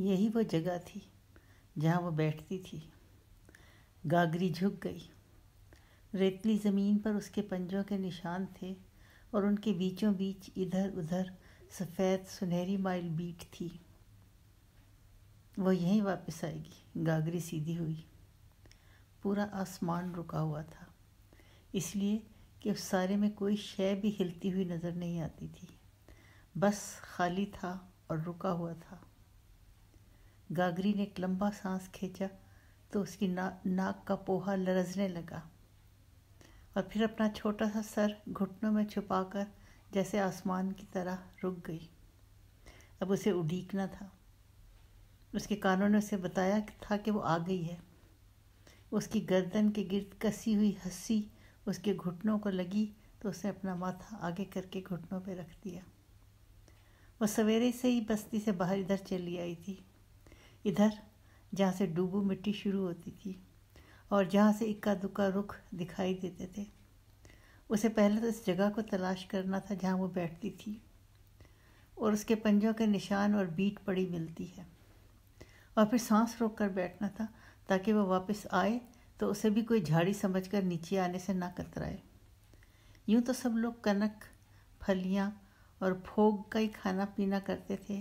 یہی وہ جگہ تھی جہاں وہ بیٹھتی تھی۔ گاگری جھک گئی۔ ریتلی زمین پر اس کے پنجوں کے نشان تھے اور ان کے بیچوں بیچ ادھر ادھر سفید سنہری مائل بیٹ تھی۔ وہ یہیں واپس آئے گی۔ گاگری سیدھی ہوئی۔ پورا آسمان رکا ہوا تھا، اس لیے کہ اس سارے میں کوئی شے بھی ہلتی ہوئی نظر نہیں آتی تھی، بس خالی تھا اور رکا ہوا تھا۔ گاگری نے ایک لمبا سانس کھینچا تو اس کی ناک کا پوہا لرزنے لگا اور پھر اپنا چھوٹا سا سر گھٹنوں میں چھپا کر جیسے آسمان کی طرح رک گئی۔ اب اسے اڈیکنا تھا۔ اس کے کانوں نے اسے بتایا تھا کہ وہ آ گئی ہے۔ اس کی گردن کے گرد کسی ہوئی ہنسی اس کے گھٹنوں کو لگی تو اس نے اپنا ماتھا آگے کر کے گھٹنوں پہ رکھ دیا۔ وہ سویرے سے ہی بستی سے باہر ادھر چلی آئی تھی، ادھر جہاں سے ڈوبو مٹی شروع ہوتی تھی اور جہاں سے اکا دکا رخ دکھائی دیتے تھے۔ اسے پہلے تو اس جگہ کو تلاش کرنا تھا جہاں وہ بیٹھتی تھی، اور اس کے پنجوں کے نشان اور بیٹ پڑی ملتی ہے، اور پھر سانس روک کر بیٹھنا تھا تاکہ وہ واپس آئے تو اسے بھی کوئی جھاڑی سمجھ کر نیچے آنے سے نہ کترائے۔ یوں تو سب لوگ کنک، پھلیاں اور پھوگ کا ہی کھانا پینا کرتے تھے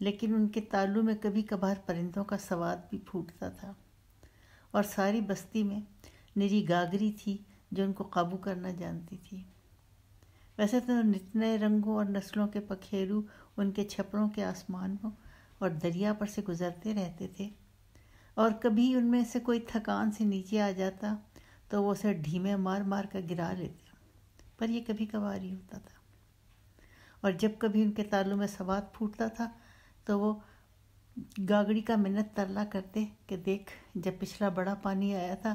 لیکن ان کے تالو میں کبھی کبھار پرندوں کا سواد بھی پھوٹتا تھا، اور ساری بستی میں نری گاگری تھی جو ان کو قابو کرنا جانتی تھی۔ ویسے تو نت نئے رنگوں اور نسلوں کے پکھیرو ان کے چھپروں کے آسمانوں اور دریا پر سے گزرتے رہتے تھے، اور کبھی ان میں سے کوئی تھکان سے نیچے آ جاتا تو وہ اسے ڈھیمے مار مار کر گرا لیتے، پر یہ کبھی کبھار ہی ہوتا تھا۔ اور جب کبھی ان کے تالوں میں سواد پھوٹتا تھا تو وہ گاگڑی کا منت ترلا کرتے کہ دیکھ، جب پچھلا بڑا پانی آیا تھا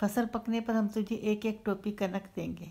فصل پکنے پر ہم تجھے ایک ایک ٹوپی کنک دیں گے،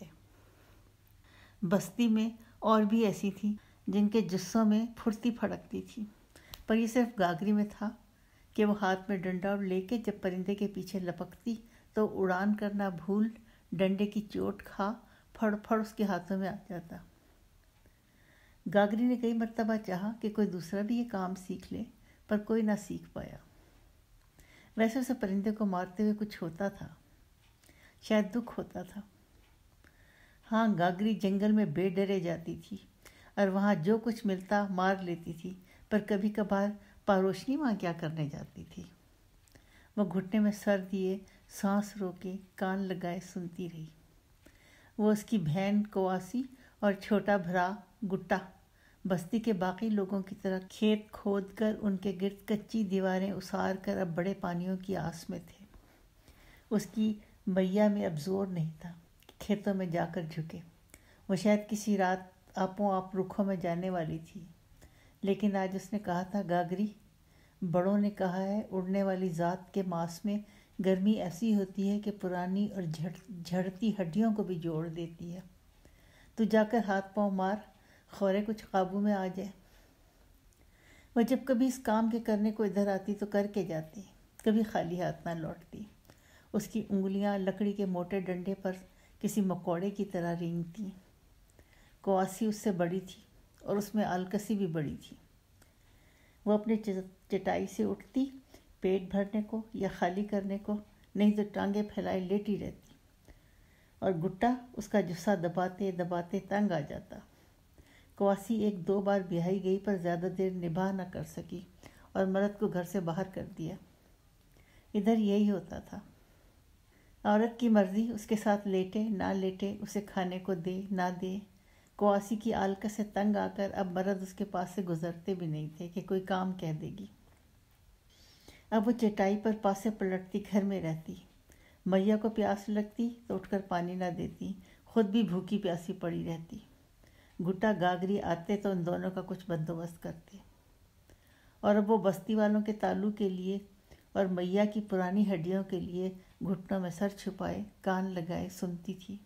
دے۔ بستی میں اور بھی ایسی تھیں جن کے جسوں میں پھرتی پھڑکتی تھی، پر یہ صرف گاگری میں تھا کہ وہ ہاتھ میں ڈنڈا لے کے جب پرندے کے پیچھے لپکتی تو اڑان کرنا بھول ڈنڈے کی چوٹ کھا پھڑ پھڑ اس کے ہاتھوں میں آ جاتا۔ گاگری نے کئی مرتبہ چاہا کہ کوئی دوسرا بھی یہ کام سیکھ لے، پر کوئی نہ سیکھ پایا۔ ویسے اسے پرندے کو مارتے ہوئے کچھ ہوتا تھا، شاید دکھ ہوتا تھا۔ ہاں، گاگری جنگل میں بے ڈرے جاتی تھی اور وہاں جو کچھ ملتا مار لیتی تھی، پر کبھی کبھار پاروشنی وہاں کیا کرنے جاتی تھی؟ وہ گھٹنے میں سر دیے، سانس روکے، کان لگائے سنتی رہی۔ وہ اس کی بہن کواسی اور چھوٹا بھرا گٹا بستی کے باقی لوگوں کی طرح کھیت کھود کر ان کے گرد کچی دیواریں اسار کر اب بڑے پانیوں کی آس میں تھے۔ اس کی میاں میں اب زور نہیں تھا کہ کھیتوں میں جا کر جھکے۔ وہ شاید کسی رات آپوں آپ رکھوں میں جانے والی تھی، لیکن آج اس نے کہا تھا، گاگری، بڑوں نے کہا ہے اڑنے والی ذات کے ماس میں گرمی ایسی ہوتی ہے کہ پرانی اور جھڑتی ہڈیوں کو بھی جوڑ دیتی ہے۔ تو جا کر ہاتھ پاؤں مار، خورے کچھ قابو میں آ جائے۔ وہ جب کبھی اس کام کے کرنے کو ادھر آتی تو کر کے جاتی، کبھی خالی ہاتھ نہ لوٹتی۔ اس کی انگلیاں لکڑی کے موٹے ڈنڈے پر کسی مکوڑے کی طرح رینگتی۔ کواسی اس سے بڑی تھی اور اس میں آلکسی بھی بڑی تھی۔ وہ اپنی چٹائی سے اٹھتی پیٹ بھرنے کو یا خالی کرنے کو، نہیں تو ٹانگیں پھیلائے لیٹی رہتی، اور گٹا اس کا جسہ دباتے دباتے تنگ آ جاتا۔ کواسی ایک دو بار بیاہی گئی پر زیادہ دیر نباہ نہ کر سکی اور مرد کو گھر سے باہر کر دیا۔ ادھر یہی ہوتا تھا، عورت کی مرضی، اس کے ساتھ لیٹے نہ لیٹے، اسے کھانے کو دے نہ دے۔ کواسی کی آلکس سے تنگ آ کر اب مرد اس کے پاس سے گزرتے بھی نہیں تھے کہ کوئی کام کہہ دے گی۔ اب وہ چٹائی پر پاسے پلٹتی گھر میں رہتی۔ میاں کو پیاس لگتی تو اٹھ کر پانی نہ دیتی، خود بھی بھوکی پیاسی پڑی رہتی۔ گٹا گاگری آتے تو ان دونوں کا کچھ بندوبست کرتے، اور اب وہ بستی والوں کے تالو کے لیے اور میاں کی پرانی ہڈیوں کے لیے گھٹنوں میں سر چھپائے، کان لگائے سنتی تھی۔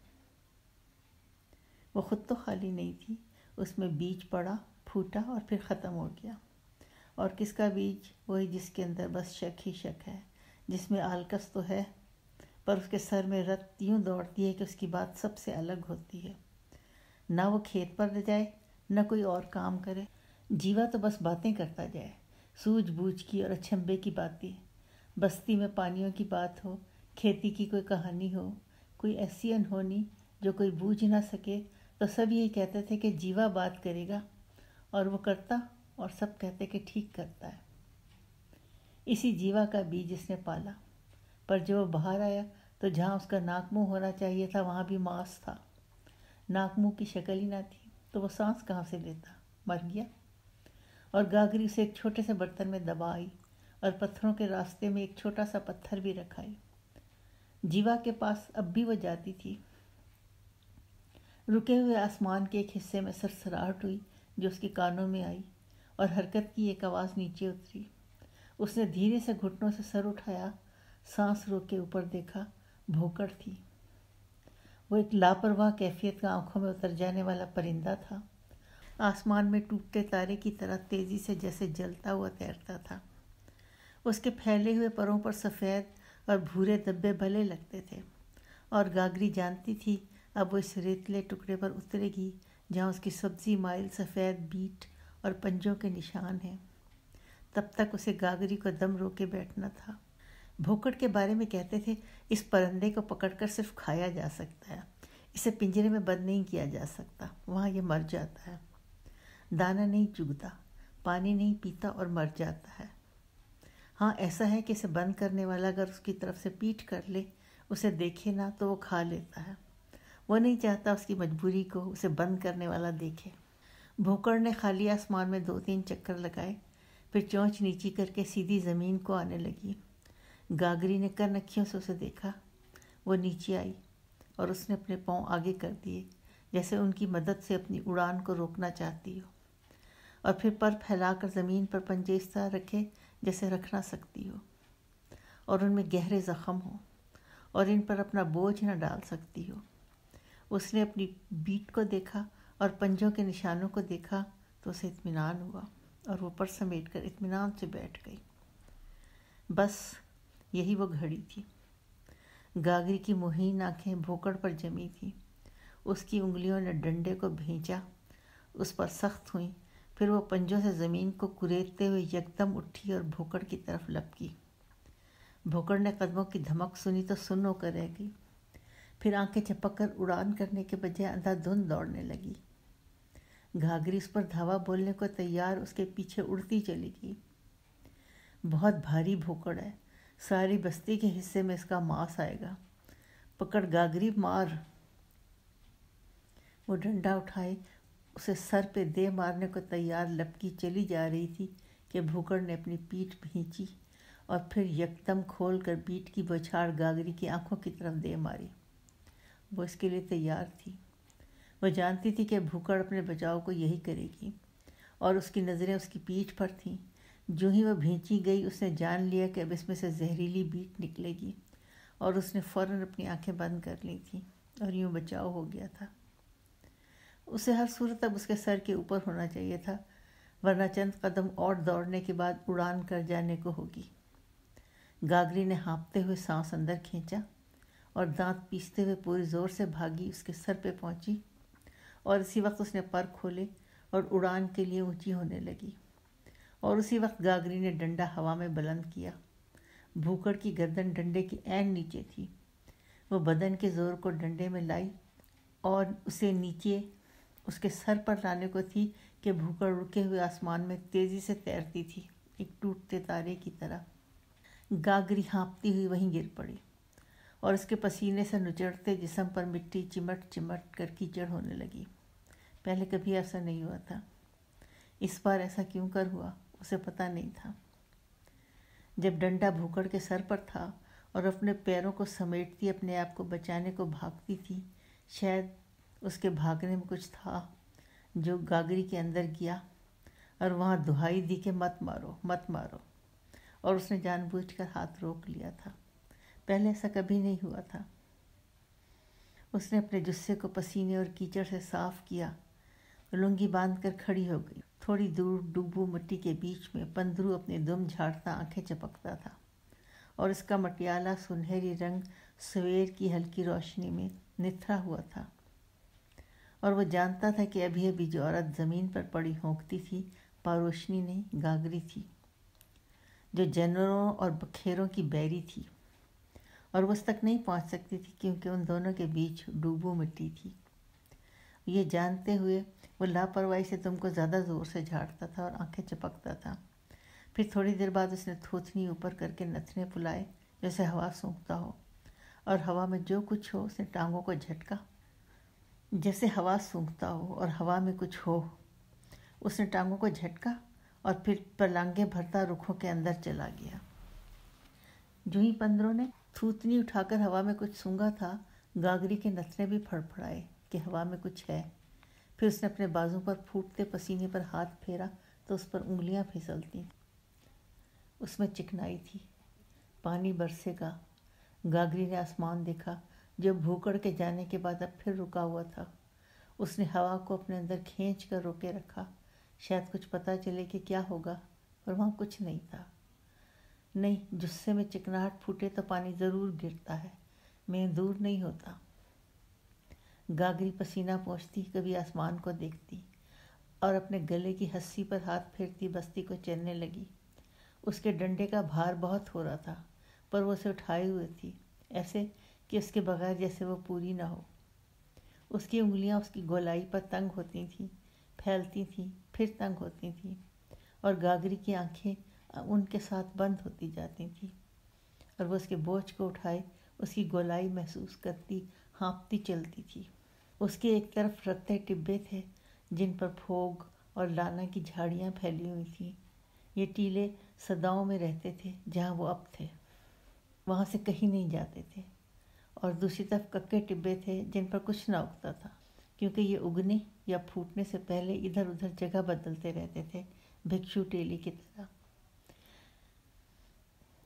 وہ خود تو خالی نہیں تھی، اس میں بیج پڑا، پھوٹا اور پھر ختم ہو گیا۔ اور کس کا بیج؟ وہی جس کے اندر بس شک ہی شک ہے، جس میں آلکس تو ہے پر اس کے سر میں رت یوں دوڑتی ہے کہ اس کی بات سب سے الگ ہوتی ہے۔ نہ وہ کھیت پر جائے نہ کوئی اور کام کرے، جیوا تو بس باتیں کرتا جائے، سوجھ بوجھ کی اور اچھمبے کی باتیں۔ بستی میں پانیوں کی بات ہو، کھیتی کی کوئی کہانی ہو، کوئی ایسی انہونی جو کوئی بوجھ نہ سکے، تو سب یہی کہتے تھے کہ جیوا بات کرے گا، اور وہ کرتا، اور سب کہتے کہ ٹھیک کرتا ہے۔ اسی جیوا کا بیج اس نے پالا، پر جب وہ باہر آیا تو جہاں اس کا ناک منہ ہونا چاہیے تھا وہاں بھی ماس تھا۔ ناک منہ کی شکل ہی نہ تھی تو وہ سانس کہاں سے لیتا؟ مر گیا۔ اور گاگری اسے ایک چھوٹے سے برتن میں دبا آئی اور پتھروں کے راستے میں ایک چھوٹا سا پتھر بھی رکھائی۔ جیوا کے پاس اب بھی وہ جاتی تھی۔ رکے ہوئے آسمان کے ایک حصے میں سرسراہٹ ہوئی جو اس کے کانوں میں آئی، اور حرکت کی ایک آواز نیچے اتری۔ اس نے دھیرے سے گھٹنوں سے سر اٹھایا، سانس روک کے اوپر دیکھا۔ بھوکڑ تھی۔ وہ ایک لاپرواہ کیفیت کا آنکھوں میں اتر جانے والا پرندہ تھا، آسمان میں ٹوٹتے تارے کی طرح تیزی سے جیسے جلتا ہوا تیرتا تھا۔ اس کے پھیلے ہوئے پروں پر سفید اور بھورے دبے بھلے لگتے تھے، اور گاگری جانتی تھی اب وہ اس ریتلے ٹکڑے پر اترے گی جہاں اس کی سبزی مائل سفید بیٹ اور پنجوں کے نشان ہیں۔ تب تک اسے گاگری کو دم رو کے بیٹھنا تھا۔ بھوکڑ کے بارے میں کہتے تھے اس پرندے کو پکڑ کر صرف کھایا جا سکتا ہے، اسے پنجرے میں بند نہیں کیا جا سکتا، وہاں یہ مر جاتا ہے۔ دانہ نہیں چگتا، پانی نہیں پیتا اور مر جاتا ہے۔ ہاں ایسا ہے کہ اسے بند کرنے والا اگر اس کی طرف سے پیٹھ کر لے، اسے دیکھے نہ تو وہ کھا لیتا ہے۔ وہ نہیں چاہتا اس کی مجبوری کو اسے بند کرنے والا دیکھے۔ بھوکڑ نے خالی آسمان میں 2-3 چکر لگائے، پھر چونچ نیچی کر کے سیدھی زمین کو آنے لگی۔ گاگری نے کرنکھیوں سے اسے دیکھا۔ وہ نیچے آئی اور اس نے اپنے پاؤں آگے کر دیے جیسے ان کی مدد سے اپنی اڑان کو روکنا چاہتی ہو، اور پھر پر پھیلا کر زمین پر پنجے اس طرح رکھے جیسے رکھ نہ سکتی ہو، اور ان میں گہرے زخم ہوں اور ان پر اپنا بوجھ نہ ڈال سکتی ہو۔ اس نے اپنی بیٹ کو دیکھا اور پنجوں کے نشانوں کو دیکھا تو اسے اطمینان ہوا، اور وہ پر سمیٹ کر اطمینان سے بیٹھ گئی۔ بس یہی وہ گھڑی تھی۔ گاگری کی مہین آنکھیں بھوکڑ پر جمی تھیں۔ اس کی انگلیوں نے ڈنڈے کو بھینچا، اس پر سخت ہوئیں، پھر وہ پنجوں سے زمین کو کریدتے ہوئے یکدم اٹھی اور بھوکڑ کی طرف لپکی۔ بھوکڑ نے قدموں کی دھمک سنی تو سن ہو کر رہ گئی، پھر آنکھیں چپک کر اڑان کرنے کے بجائے اندھا دھند دوڑنے لگی۔ گھاگری اس پر دھاوا بولنے کو تیار اس کے پیچھے اڑتی چلی گئی۔ بہت بھاری بھوکڑ ہے، ساری بستی کے حصے میں اس کا ماس آئے گا، پکڑ گاگری مار۔ وہ ڈنڈا اٹھائے اسے سر پہ دے مارنے کو تیار لپکی چلی جا رہی تھی کہ بھوکڑ نے اپنی پیٹھ بھینچی اور پھر یکدم کھول کر بیٹ کی بوچھاڑ گاگری کی آنکھوں کی طرف دے ماری۔ وہ اس کے لیے تیار تھی۔ وہ جانتی تھی کہ بھوکڑ اپنے بچاؤ کو یہی کرے گی، اور اس کی نظریں اس کی پیٹھ پر تھیں۔ جو ہی وہ بھینچی گئی اس نے جان لیا کہ اب اس میں سے زہریلی بیٹ نکلے گی، اور اس نے فوراً اپنی آنکھیں بند کر لی تھیں، اور یوں بچاؤ ہو گیا تھا۔ اسے ہر صورت اب اس کے سر کے اوپر ہونا چاہیے تھا، ورنہ چند قدم اور دوڑنے کے بعد اڑان کر جانے کو ہوگی۔ گاگری نے ہانپتے ہوئے سانس اندر کھینچا اور دانت پیستے ہوئے پوری زور سے بھاگی اس کے سر پہ پہنچی، اور اسی وقت اس نے پر کھولے اور اڑان کے لیے اونچی ہونے لگی، اور اسی وقت گاگری نے ڈنڈا ہوا میں بلند کیا۔ بھوکڑ کی گردن ڈنڈے کی عین نیچے تھی۔ وہ بدن کے زور کو ڈنڈے میں لائی اور اسے نیچے اس کے سر پر لانے کو تھی کہ بھوکڑ رکے ہوئے آسمان میں تیزی سے تیرتی تھی، ایک ٹوٹتے تارے کی طرح۔ گاگری ہانپتی ہوئی وہیں گر پڑی، اور اس کے پسینے سے نچڑتے جسم پر مٹی چمٹ چمٹ کر کیچڑ ہونے لگی۔ پہلے کبھی ایسا نہیں ہوا تھا۔ اس بار ایسا کیوں کر ہوا اسے پتہ نہیں تھا۔ جب ڈنڈا بھوکڑ کے سر پر تھا اور اپنے پیروں کو سمیٹتی اپنے آپ کو بچانے کو بھاگتی تھی، شاید اس کے بھاگنے میں کچھ تھا جو گاگری کے اندر گیا اور وہاں دہائی دی کہ مت مارو مت مارو، اور اس نے جان بوجھ کر ہاتھ روک لیا تھا۔ پہلے ایسا کبھی نہیں ہوا تھا۔ اس نے اپنے جسے کو پسینے اور کیچڑ سے صاف کیا، لنگی باندھ کر کھڑی ہو گئی۔ تھوڑی دور ڈوبو مٹی کے بیچ میں پندرو اپنے دم جھاڑتا آنکھیں چپکتا تھا، اور اس کا مٹیالہ سنہری رنگ سویر کی ہلکی روشنی میں نتھرا ہوا تھا، اور وہ جانتا تھا کہ ابھی ابھی جو عورت زمین پر پڑی ہونکتی تھی پاروشنی نہیں، گاگری تھی، جو جانوروں اور بکھیروں کی بیری تھی، اور وہ اس تک نہیں پہنچ سکتی تھی کیونکہ ان دونوں کے بیچ ڈوبو مٹی تھی۔ یہ جانتے ہوئے وہ لاپرواہی سے تم کو زیادہ زور سے جھاڑتا تھا اور آنکھیں چپکتا تھا۔ پھر تھوڑی دیر بعد اس نے تھوتنی اوپر کر کے نتنے پلائے جیسے ہوا سونکھتا ہو، اور ہوا میں جو کچھ ہو اس نے ٹانگوں کو جھٹکا جیسے ہوا سونکھتا ہو اور ہوا میں کچھ ہو، اس نے ٹانگوں کو جھٹکا اور پھر پلانگیں بھرتا رکھوں کے اندر چلا گیا۔ جو ہی پندروں نے تھوتنی اٹھا کر ہوا میں کچھ سونگا تھا، گاگری کے نتنے بھی پھڑ پھڑائے کہ ہوا میں کچھ ہے۔ پھر اس نے اپنے بازو پر پھوٹتے پسینے پر ہاتھ پھیرا تو اس پر انگلیاں پھسلتیں۔ اس میں چکنائی تھی، پانی برسے گا۔ گاگری نے آسمان دیکھا جو بھوکڑ کے جانے کے بعد اب پھر رکا ہوا تھا۔ اس نے ہوا کو اپنے اندر کھینچ کر روکے رکھا، شاید کچھ پتہ چلے کہ کیا ہوگا، پر وہاں کچھ نہیں تھا۔ نہیں، جثے میں چکناہٹ پھوٹے تو پانی ضرور گرتا ہے، میں دور نہیں ہوتا۔ گاگری پسینہ پوچھتی، کبھی آسمان کو دیکھتی اور اپنے گلے کی ہنسی پر ہاتھ پھیرتی بستی کو چلنے لگی۔ اس کے ڈنڈے کا بھار بہت ہو رہا تھا، پر وہ اسے اٹھائے ہوئے تھی، ایسے کہ اس کے بغیر جیسے وہ پوری نہ ہو۔ اس کی انگلیاں اس کی گولائی پر تنگ ہوتی تھیں، پھیلتی تھیں، پھر تنگ ہوتی تھیں، اور گاگری کی آنکھیں ان کے ساتھ بند ہوتی جاتی تھیں، اور وہ اس کے بوجھ کو اٹھائے اس کی گولائی محسوس کرتی ہانپتی چلتی تھی۔ اس کے ایک طرف رتے ٹبے تھے جن پر پھوگ اور لانا کی جھاڑیاں پھیلی ہوئی تھیں۔ یہ ٹیلے صداؤں میں رہتے تھے جہاں وہ اب تھے، وہاں سے کہیں نہیں جاتے تھے۔ اور دوسری طرف ککے ٹبے تھے جن پر کچھ نہ اگتا تھا، کیونکہ یہ اگنے یا پھوٹنے سے پہلے ادھر ادھر جگہ بدلتے رہتے تھے، بھکشو ٹیلی کی طرح۔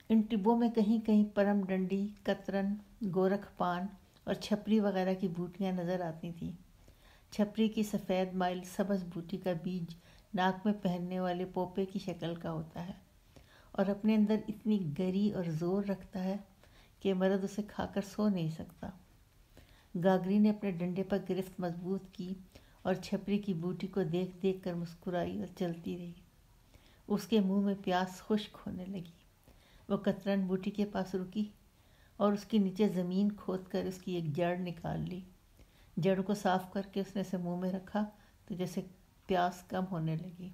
ان ٹبوں میں کہیں کہیں پرم ڈنڈی، کترن، گورکھ پان اور چھپری وغیرہ کی بوٹیاں نظر آتی تھیں۔ چھپری کی سفید مائل سبز بوٹی کا بیج ناک میں پہننے والے پوپے کی شکل کا ہوتا ہے، اور اپنے اندر اتنی گری اور زور رکھتا ہے کہ مرد اسے کھا کر سو نہیں سکتا۔ گاگری نے اپنے ڈنڈے پر گرفت مضبوط کی اور چھپری کی بوٹی کو دیکھ دیکھ کر مسکرائی اور چلتی رہی۔ اس کے منہ میں پیاس خشک ہونے لگی۔ وہ کترن بوٹی کے پاس رکی اور اس کے نیچے زمین کھود کر اس کی ایک جڑ نکال لی۔ جڑ کو صاف کر کے اس نے اسے منہ میں رکھا تو جیسے پیاس کم ہونے لگی،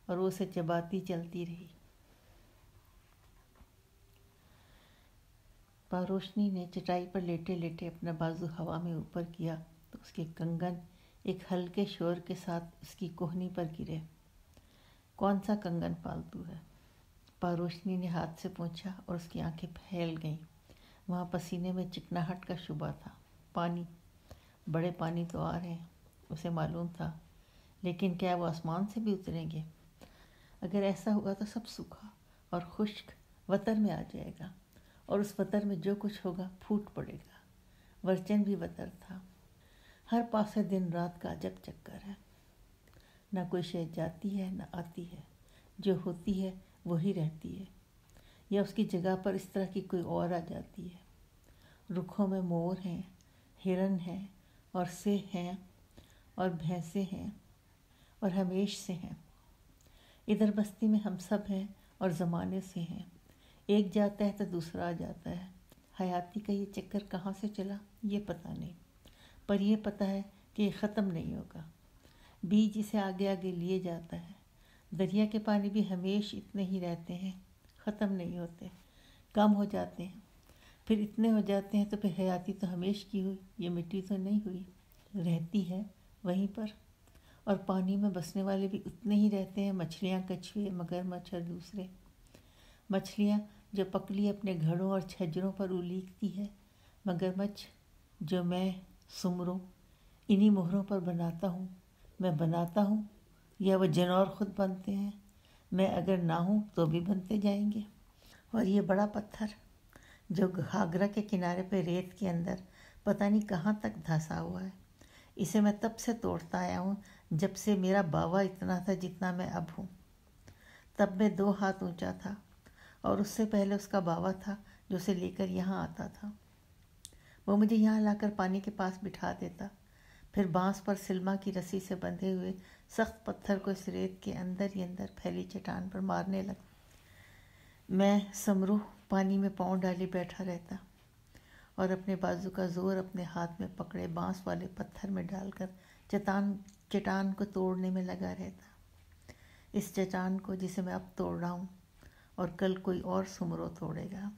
اور وہ اسے چباتی چلتی رہی۔ پاروشنی نے چٹائی پر لیٹے لیٹے اپنا بازو ہوا میں اوپر کیا تو اس کے کنگن ایک ہلکے شور کے ساتھ اس کی کوہنی پر گرے۔ کون سا کنگن فالتو ہے؟ پاروشنی نے ہاتھ سے پوچھا اور اس کی آنکھیں پھیل گئیں۔ وہاں پسینے میں چکناہٹ کا شبہ تھا۔ پانی، بڑے پانی تو آ رہے ہیں، اسے معلوم تھا، لیکن کیا وہ آسمان سے بھی اتریں گے؟ اگر ایسا ہوا تو سب سوکھا اور خشک وتر میں آ جائے گا، اور اس وتر میں جو کچھ ہوگا پھوٹ پڑے گا۔ ورچن بھی وتر تھا۔ ہر پاسے دن رات کا عجب چکر ہے، نہ کوئی شے جاتی ہے نہ آتی ہے، جو ہوتی ہے وہی رہتی ہے، یا اس کی جگہ پر اس طرح کی کوئی اور آ جاتی ہے۔ رکھوں میں مور ہیں، ہرن ہیں اور سہ ہیں اور بھینسیں ہیں اور ہمیش سے ہیں۔ ادھر بستی میں ہم سب ہیں اور زمانے سے ہیں۔ ایک جاتا ہے تو دوسرا آ جاتا ہے۔ حیاتی کا یہ چکر کہاں سے چلا یہ پتہ نہیں، پر یہ پتہ ہے کہ یہ ختم نہیں ہوگا۔ بیج اسے آگے آگے لیے جاتا ہے۔ دریا کے پانی بھی ہمیش اتنے ہی رہتے ہیں، ختم نہیں ہوتے، کم ہو جاتے ہیں، پھر اتنے ہو جاتے ہیں تو پھر حیاتی تو ہمیش کی ہوئی، یہ مٹی تو نہیں ہوئی، رہتی ہے وہیں پر۔ اور پانی میں بسنے والے بھی اتنے ہی رہتے ہیں، مچھلیاں، کچھوے، مگرمچھ اور دوسرے۔ مچھلیاں جو پکڑی اپنے گھڑوں اور چھجروں پر الیکتی ہے، مگرمچھ جو میں سمروں انہی مہروں پر بناتا ہوں، میں بناتا ہوں یا وہ جنور خود بنتے ہیں، میں اگر نہ ہوں تو بھی بنتے جائیں گے۔ اور یہ بڑا پتھر جو گھاگرا کے کنارے پہ ریت کے اندر پتہ نہیں کہاں تک دھنسا ہوا ہے، اسے میں تب سے توڑتا آیا ہوں جب سے میرا باوا اتنا تھا جتنا میں اب ہوں۔ تب میں 2 ہاتھ اونچا تھا اور اس سے پہلے اس کا باوا تھا جو اسے لے کر یہاں آتا تھا۔ وہ مجھے یہاں لا کر پانی کے پاس بٹھا دیتا، پھر بانس پر سلما کی رسی سے بندھے ہوئے سخت پتھر کو اس ریت کے اندر ہی اندر پھیلی چٹان پر مارنے لگا۔ میں سمرو پانی میں پاؤں ڈالے بیٹھا رہتا اور اپنے بازو کا زور اپنے ہاتھ میں پکڑے بانس والے پتھر میں ڈال کر چٹان کو توڑنے میں لگا رہتا، اس چٹان کو جسے میں اب توڑ رہا ہوں اور کل کوئی اور سمرو توڑے گا،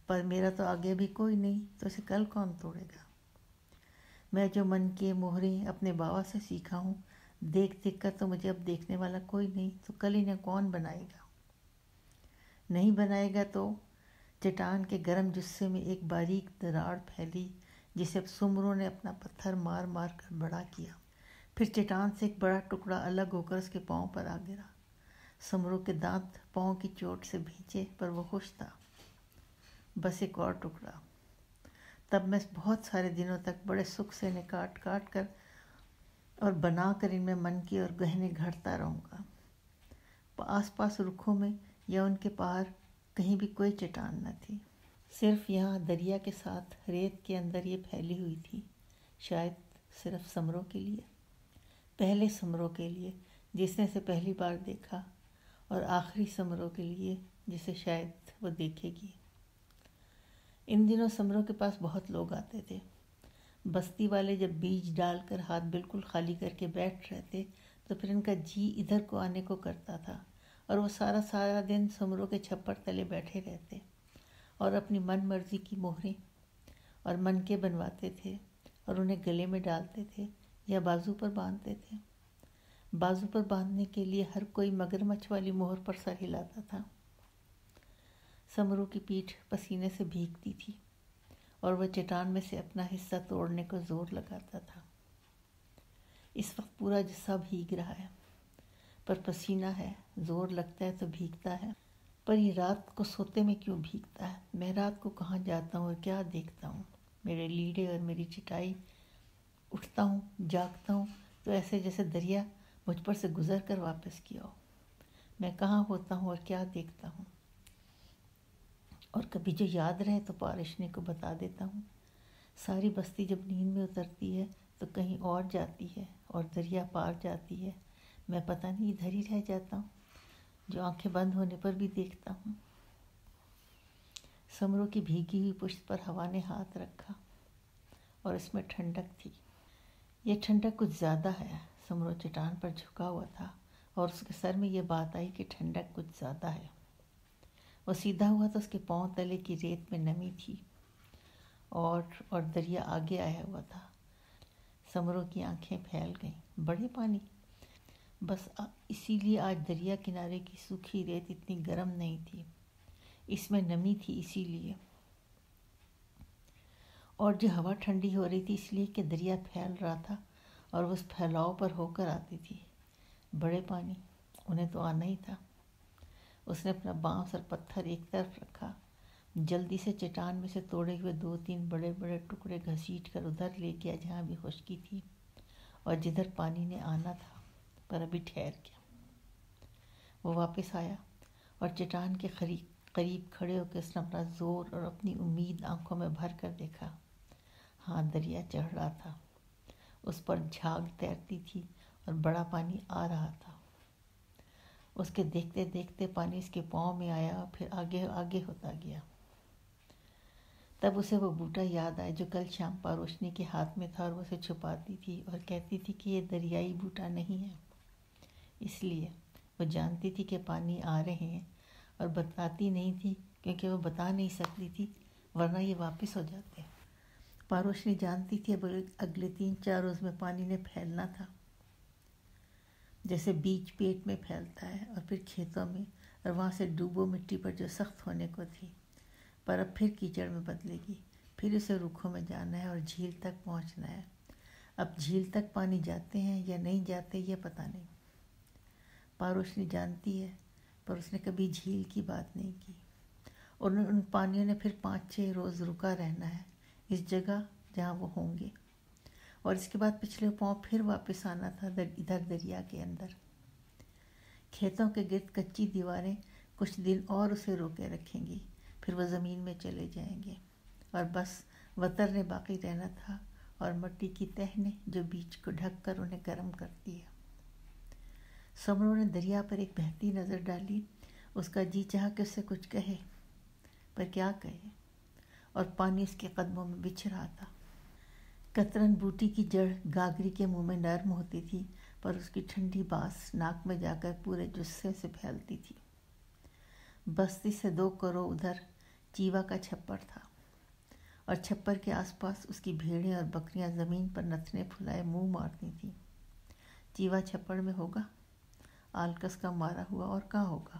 پر میرا تو آگے بھی کوئی نہیں تو اسے کل کون توڑے گا؟ میں جو من کے مہریں اپنے باوا سے سیکھا ہوں، دیکھ دیکھ کر تو مجھے اب دیکھنے والا کوئی نہیں تو کل انہیں کون بنائے گا؟ نہیں بنائے گا تو چٹان کے گرم جسے میں ایک باریک دراڑ پھیلی جسے اب سمروں نے اپنا پتھر مار مار کر بڑا کیا، پھر چٹان سے ایک بڑا ٹکڑا الگ ہو کر اس کے پاؤں پر آ گرا۔ سمروں کے دانت پاؤں کی چوٹ سے بھینچے پر وہ خوش تھا، بس ایک اور ٹکڑا۔ تب میں بہت سارے دنوں تک بڑے سکھ سے انہیں کاٹ کاٹ کر اور بنا کر ان میں من کی اور گہنے گھڑتا رہوں گا۔ آس پاس رکھوں میں یا ان کے پار کہیں بھی کوئی چٹان نہ تھی، صرف یہاں دریا کے ساتھ ریت کے اندر یہ پھیلی ہوئی تھی، شاید صرف سمروں کے لیے، پہلے سمروں کے لیے جس نے اسے پہلی بار دیکھا، اور آخری سمروں کے لیے جسے شاید وہ دیکھے گی۔ ان دنوں سمروں کے پاس بہت لوگ آتے تھے۔ بستی والے جب بیج ڈال کر ہاتھ بالکل خالی کر کے بیٹھ رہتے تو پھر ان کا جی ادھر کو آنے کو کرتا تھا، اور وہ سارا دن سمروں کے چھپر تلے بیٹھے رہتے اور اپنی من مرضی کی مہریں اور من کے بنواتے تھے اور انہیں گلے میں ڈالتے تھے یا بازو پر باندھتے تھے۔ بازو پر باندھنے کے لیے ہر کوئی مگرمچھ والی مہر پر سر ہلاتا تھا۔ سمروں کی پیٹھ پسینے سے بھیگتی تھی اور وہ چٹان میں سے اپنا حصہ توڑنے کو زور لگاتا تھا۔ اس وقت پورا جسم بھیگ رہا ہے، پر پسینہ ہے، زور لگتا ہے تو بھیگتا ہے، پر یہ رات کو سوتے میں کیوں بھیگتا ہے؟ میں رات کو کہاں جاتا ہوں اور کیا دیکھتا ہوں؟ میرے لیڑے اور میری چٹائی، اٹھتا ہوں جاگتا ہوں تو ایسے جیسے دریا مجھ پر سے گزر کر واپس کیا ہو۔ میں کہاں ہوتا ہوں اور کیا دیکھتا ہوں؟ اور کبھی جو یاد رہے تو پارشنی کو بتا دیتا ہوں۔ ساری بستی جب نیند میں اترتی ہے تو کہیں اور جاتی ہے اور دریا پار جاتی ہے، میں پتہ نہیں ادھر ہی رہ جاتا ہوں جو آنکھیں بند ہونے پر بھی دیکھتا ہوں۔ سمروں کی بھیگی ہوئی پشت پر ہوا نے ہاتھ رکھا اور اس میں ٹھنڈک تھی۔ یہ ٹھنڈک کچھ زیادہ ہے۔ سمروں چٹان پر جھکا ہوا تھا اور اس کے سر میں یہ بات آئی کہ ٹھنڈک کچھ زیادہ ہے۔ وہ سیدھا ہوا تو اس کے پاؤں تلے کی ریت میں نمی تھی اور دریا آگے آیا ہوا تھا۔ سمروں کی آنکھیں پھیل گئیں۔ بڑے پانی؟ بس اسی لیے آج دریا کنارے کی سوکھی ریت اتنی گرم نہیں تھی، اس میں نمی تھی اسی لیے، اور جو ہوا ٹھنڈی ہو رہی تھی اس لیے کہ دریا پھیل رہا تھا اور وہ اس پھیلاؤ پر ہو کر آتی تھی۔ بڑے پانی؟ انہیں تو آنا ہی تھا۔ اس نے اپنا بانس اور پتھر ایک طرف رکھا، جلدی سے چٹان میں سے توڑے ہوئے 2-3 بڑے بڑے ٹکڑے گھسیٹ کر ادھر لے گیا جہاں بھی خشکی تھی اور جدھر پانی نے آنا تھا، پر ابھی ٹھہر گیا۔ وہ واپس آیا اور چٹان کے قریب کھڑے ہو کے اس نے اپنا زور اور اپنی امید آنکھوں میں بھر کر دیکھا۔ ہاں، دریا چڑھ رہا تھا، اس پر جھاگ تیرتی تھی اور بڑا پانی آ رہا تھا۔ اس کے دیکھتے دیکھتے پانی اس کے پاؤں میں آیا اور پھر آگے آگے ہوتا گیا۔ تب اسے وہ بوٹا یاد آیا جو کل شام پاروشنی کے ہاتھ میں تھا اور وہ اسے چھپاتی تھی اور کہتی تھی کہ یہ دریائی بوٹا نہیں ہے۔ اس لیے وہ جانتی تھی کہ پانی آ رہے ہیں اور بتاتی نہیں تھی کیونکہ وہ بتا نہیں سکتی تھی ورنہ یہ واپس ہو جاتے۔ پاروشنی جانتی تھی اب اگلے 3-4 روز میں پانی نے پھیلنا تھا، جیسے بیج پیٹ میں پھیلتا ہے اور پھر کھیتوں میں اور وہاں سے ڈوبو مٹی پر جو سخت ہونے کو تھی، پر اب پھر کیچڑ میں بدلے گی، پھر اسے رکھوں میں جانا ہے اور جھیل تک پہنچنا ہے۔ اب جھیل تک پانی جاتے ہیں یا نہیں جاتے یہ پتہ نہیں۔ پاروشنی جانتی ہے پر اس نے کبھی جھیل کی بات نہیں کی، اور ان پانیوں نے پھر 5-6 روز رکا رہنا ہے اس جگہ جہاں وہ ہوں گے، اور اس کے بعد پچھلے پاؤں پھر واپس آنا تھا ادھر دریا کے اندر۔ کھیتوں کے گرد کچی دیواریں کچھ دن اور اسے روکے رکھیں گی، پھر وہ زمین میں چلے جائیں گے، اور بس وتر نے باقی رہنا تھا اور مٹی کی تہ نے جو بیچ کو ڈھک کر انہیں گرم کر دیا۔ سمرو نے دریا پر ایک بہتی نظر ڈالی۔ اس کا جی چاہا کہ اس سے کچھ کہے، پر کیا کہے، اور پانی اس کے قدموں میں بچھ رہا تھا۔ کترن بوٹی کی جڑ گاگری کے منہ میں نرم ہوتی تھی، پر اس کی ٹھنڈی بانس ناک میں جا کر پورے جثے سے پھیلتی تھی۔ بستی سے 2 کرو ادھر چیوا کا چھپر تھا، اور چھپر کے آس پاس اس کی بھیڑیں اور بکریاں زمین پر نتنے پھلائے منہ مارتی تھیں۔ چیوا چھپر میں ہوگا، آلکس کا مارا ہوا اور کہاں ہوگا۔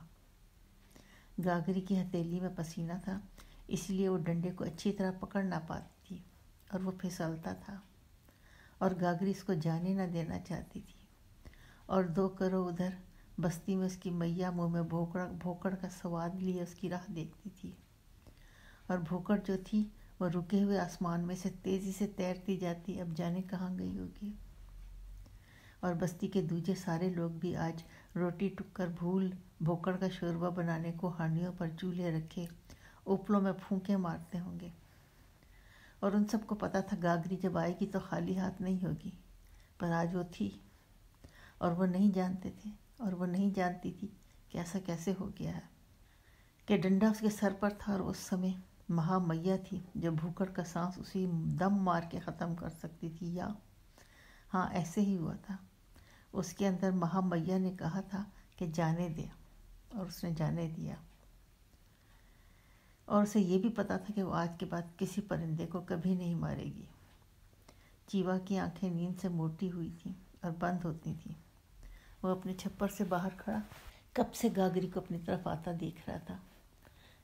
گاگری کی ہتھیلی میں پسینہ تھا، اس لیے وہ ڈنڈے کو اچھی طرح پکڑ نہ پاتی تھی، اور وہ پھسلتا تھا، اور گاگری اس کو جانے نہ دینا چاہتی تھی۔ اور 2 کرو ادھر بستی میں اس کی میاں منہ میں بھوکڑ کا سواد لیے اس کی راہ دیکھتی تھی، اور بھوکڑ جو تھی وہ رکے ہوئے آسمان میں سے تیزی سے تیرتی جاتی، اب جانے کہاں گئی ہوگی۔ اور بستی کے دوجے سارے لوگ بھی آج روٹی ٹکر بھول بھوکڑ کا شوربہ بنانے کو ہانڈیوں پر چولہے رکھے اوپلوں میں پھونکے مارتے ہوں گے، اور ان سب کو پتہ تھا گاگری جب آئے گی تو خالی ہاتھ نہیں ہوگی، پر آج وہ تھی، اور وہ نہیں جانتے تھے، اور وہ نہیں جانتی تھی کہ ایسا کیسے ہو گیا ہے، کہ ڈنڈا اس کے سر پر تھا، اور اس سمے مہا میاں تھی جو بھوکڑ کا سانس اسی دم مار کے ختم کر سکتی تھی، یا ہاں ایسے ہی ہوا تھا۔ اس کے اندر مہا میاں نے کہا تھا کہ جانے دے، اور اس نے جانے دیا، اور اسے یہ بھی پتا تھا کہ وہ آج کے بعد کسی پرندے کو کبھی نہیں مارے گی۔ چیوا کی آنکھیں نیند سے موٹی ہوئی تھیں اور بند ہوتی تھیں۔ وہ اپنے چھپر سے باہر کھڑا کب سے گاگری کو اپنی طرف آتا دیکھ رہا تھا،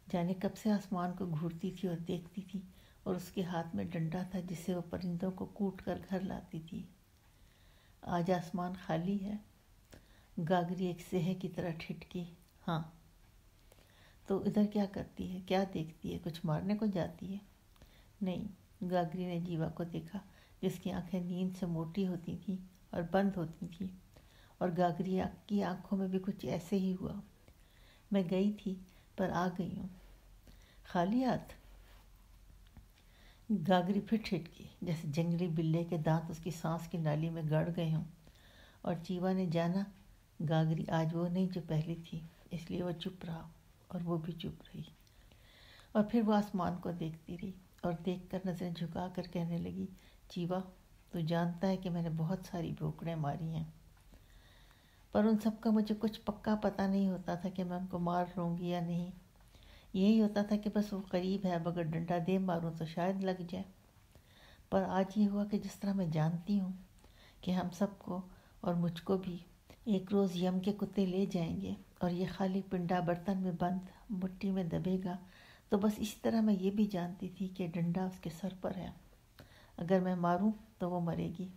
جانے کب سے آسمان کو گھورتی تھی اور دیکھتی تھی، اور اس کے ہاتھ میں ڈنڈا تھا جس سے وہ پرندوں کو کوٹ کر گھر لاتی تھی۔ آج آسمان خالی ہے۔ گاگری ایک سیہ کی طرح ٹھٹکی، ہاں تو ادھر کیا کرتی ہے، کیا دیکھتی ہے، کچھ مارنے کو جاتی ہے؟ نہیں، گاگری نے جیوا کو دیکھا جس کی آنکھیں نیند سے موٹی ہوتی تھیں اور بند ہوتی تھیں، اور گاگری کی آنکھوں میں بھی کچھ ایسے ہی ہوا۔ میں گئی تھی پر آ گئی ہوں۔ خالی ہاتھ؟ گاگری پھر ٹھٹکی جیسے جنگلی بلے کے دانت اس کی سانس کی نالی میں گڑ گئے ہوں، اور چیوا نے جانا گاگری آج وہ نہیں جو پہلی تھی، اس لیے وہ چپ رہا، اور وہ بھی چپ رہی، اور پھر وہ آسمان کو دیکھتی رہی، اور دیکھ کر نظریں جھکا کر کہنے لگی، چیوا تو جانتا ہے کہ میں نے بہت ساری بھوکڑیں ماری ہیں، پر ان سب کا مجھے کچھ پکا پتہ نہیں ہوتا تھا کہ میں ان کو مار لوں گی یا نہیں۔ یہی ہوتا تھا کہ بس وہ قریب ہے، اب اگر ڈنڈا دے ماروں تو شاید لگ جائے۔ پر آج یہ ہوا کہ جس طرح میں جانتی ہوں کہ ہم سب کو اور مجھ کو بھی ایک روز یم کے کتے لے جائیں گے، اور یہ خالی پنڈا برتن میں بند مٹی میں دبے گا، تو بس اسی طرح میں یہ بھی جانتی تھی کہ ڈنڈا اس کے سر پر ہے، اگر میں ماروں تو وہ مرے گی،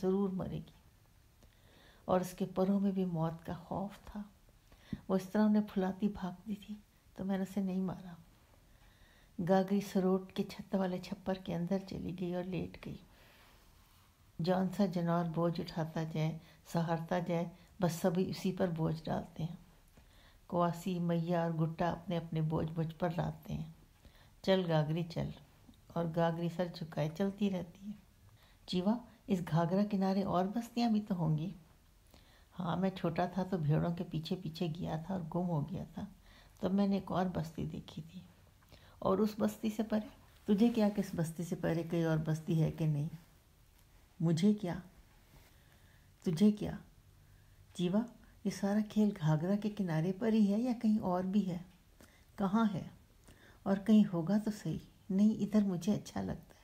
ضرور مرے گی، اور اس کے پروں میں بھی موت کا خوف تھا۔ وہ اس طرح انہیں پھلاتی بھاگتی تھی، تو میں نے اسے نہیں مارا۔ گاگری سروٹ کے چھت والے چھپر کے اندر چلی گئی اور لیٹ گئی۔ جون سا جنور بوجھ اٹھاتا جائے، سہارتا جائے، بس سبھی اسی پر بوجھ ڈالتے ہیں۔ کواسی، میاں اور گٹا اپنے اپنے بوجھ مجھ پر لاتے ہیں۔ چل گاگری چل، اور گاگری سر جھکائے چلتی رہتی ہے۔ چیوا، اس گھاگرا کنارے اور بستیاں بھی تو ہوں گی؟ ہاں، میں چھوٹا تھا تو بھیڑوں کے پیچھے پیچھے گیا تھا اور گم ہو گیا تھا، تب میں نے ایک اور بستی دیکھی تھی، اور اس بستی سے پرے؟ تجھے کیا کہ اس بستی سے پرے کوئی اور بستی ہے کہ نہیں؟ مجھے کیا، تجھے کیا؟ جیوا، یہ سارا کھیل گھاگرا کے کنارے پر ہی ہے یا کہیں اور بھی ہے؟ کہاں ہے؟ اور کہیں ہوگا تو صحیح۔ نہیں، ادھر مجھے اچھا لگتا ہے،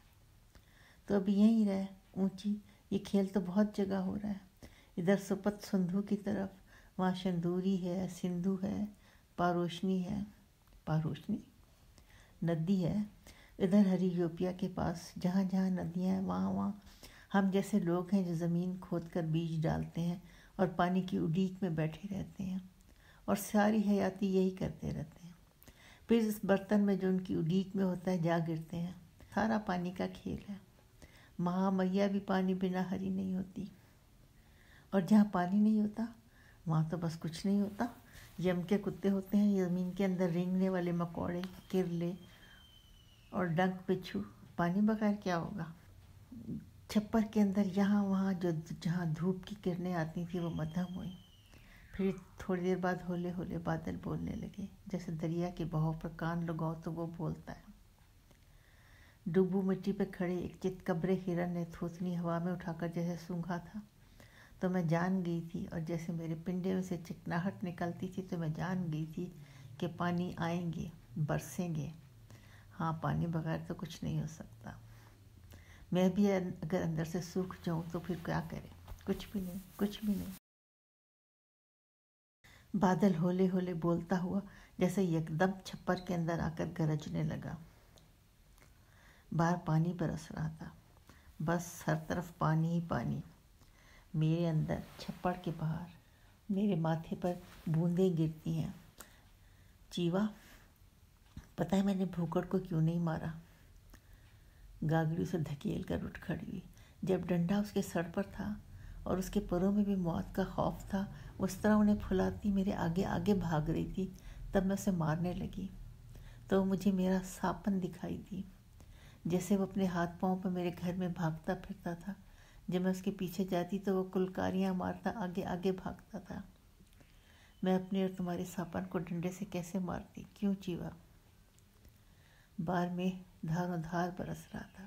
تو اب یہیں رہ اونچی، یہ کھیل تو بہت جگہ ہو رہا ہے، ادھر سپت سندھو کی طرف، وہاں شندوری ہے، سندھو ہے، پاروشنی ہے، پاروشنی ندی ہے، ادھر ہری یوپیا کے پاس، جہاں جہاں ندیاں ہیں وہاں وہاں ہم جیسے لوگ ہیں جو زمین کھود کر بیج ڈالتے ہیں اور پانی کی اڈیک میں بیٹھے رہتے ہیں، اور ساری حیاتی یہی کرتے رہتے ہیں، پھر اس برتن میں جو ان کی اڈیک میں ہوتا ہے جا گرتے ہیں۔ سارا پانی کا کھیل ہے۔ مہا میاں بھی پانی بنا ہری نہیں ہوتی، اور جہاں پانی نہیں ہوتا وہاں تو بس کچھ نہیں ہوتا، یم کے کتے ہوتے ہیں، یہ زمین کے اندر رینگنے والے مکوڑے، کرلے اور ڈنک بچھو۔ پانی بغیر کیا ہوگا؟ چھپر کے اندر یہاں وہاں جہاں دھوپ کی کرنیں آتی تھیں وہ مدھم ہوئیں۔ پھر تھوڑی دیر بعد ہولے ہولے بادل بولنے لگے، جیسے دریا کے بہاؤ پر کان لگاؤ تو وہ بولتا ہے۔ ڈوبو مٹی پہ کھڑے ایک چتکبرے ہرن نے تھوتنی ہوا میں اٹھا کر جیسے سونگھا تھا تو میں جان گئی تھی، اور جیسے میرے پنڈے میں سے چکناہٹ نکلتی تھی تو میں جان گئی تھی کہ پانی آئیں گے، برسیں گے۔ ہاں، پانی بغیر تو کچھ نہیں ہو سکتا۔ میں بھی اگر اندر سے سوکھ جاؤں تو پھر کیا کرے؟ کچھ بھی نہیں، کچھ بھی نہیں۔ بادل ہولے ہولے بولتا ہوا جیسے یکدم چھپر کے اندر آ کر گرجنے لگا۔ باہر پانی برس رہا تھا، بس ہر طرف پانی ہی پانی۔ میرے اندر، چھپر کے باہر، میرے ماتھے پر بوندیں گرتی ہیں۔ چیوا، پتہ ہے میں نے بھوکڑ کو کیوں نہیں مارا؟ گاگری اسے دھکیل کر اٹھ کھڑی ہوئی۔ جب ڈنڈا اس کے سر پر تھا اور اس کے پروں میں بھی موت کا خوف تھا، اس طرح انہیں پھلاتی میرے آگے آگے بھاگ رہی تھی، تب میں اسے مارنے لگی تو مجھے میرا ساپن دکھائی دی، جیسے وہ اپنے ہاتھ پاؤں پہ میرے گھر میں بھاگتا پھرتا تھا۔ جب میں اس کے پیچھے جاتی تو وہ کلکاریاں مارتا آگے آگے بھاگتا تھا۔ میں اپنے اور تمہارے ساپن کو ڈنڈے سے کیسے مارتی؟ کیوں چیوا؟ بار میں دھاروں دھار برس رہا تھا